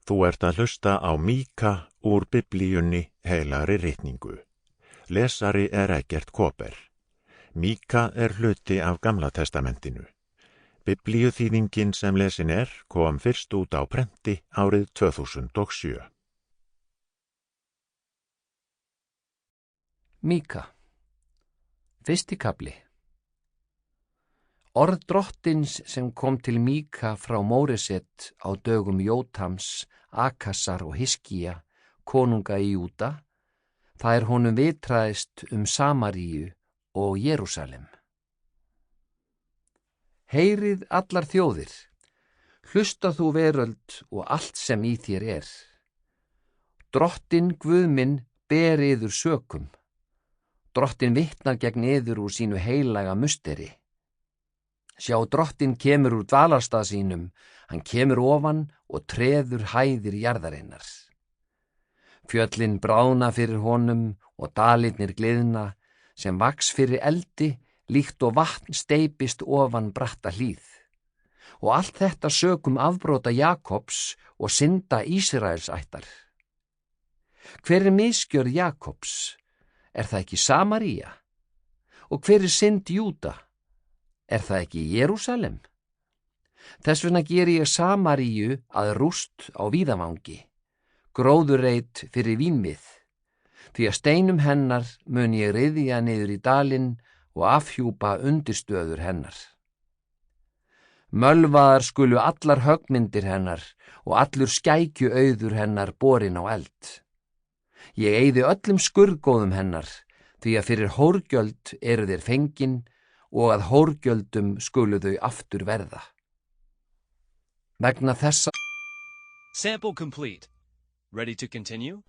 Þú ert að hlusta á Míka úr Biblíunni heilagri ritningu. Lesari er Eggert Kåber. Míka er hluti af Gamla testamentinu. Biblíuþýðingin sem lesin kom fyrst út á prenti árið 2007. Míka. Fyrsti kafli. Orð drottins sem kom til Míka frá Móresett á dögum Jótams, Akasar og Hiskía, konunga í Júda, það honum vitraðist Samaríu og Jerúsalem. Heyrið allar þjóðir, hlusta þú veröld og allt sem í þér Drottin Guð minn ber yður sökum. Drottin vitnar gegn yður úr sínu heilaga musteri. Sjá, Drottin kemur úr dvalarstað sínum, hann kemur ofan og treður hæðir jarðarinnar. Fjöllin bráðna fyrir honum og dalirnir gliðna, sem vaks fyrir eldi, líkt og vatn steypist ofan bratta hlíð. Og allt þetta sökum afbrota Jakobs og synda Ísraelsættar. Hver misgjörð Jakobs? Það ekki Samaría? Og hver synd Júda? Það ekki Jerúsalem? Þess vegna geri ég Samaríu að rúst á víðavangi, gróðurreit fyrir vínmið, því að steinum hennar mun ég ryðja niður í dalinn og afhjúpa undirstöður hennar. Mölvaðar skulu allar höggmyndir hennar og allur skækjuauður hennar borin á eld. Ég eyði öllum skurðgóðum hennar, því að fyrir hórgjöld þeir fengin og að hórgjöldum skulu þau aftur verða. Vegna þessa... Sample complete. Ready to continue?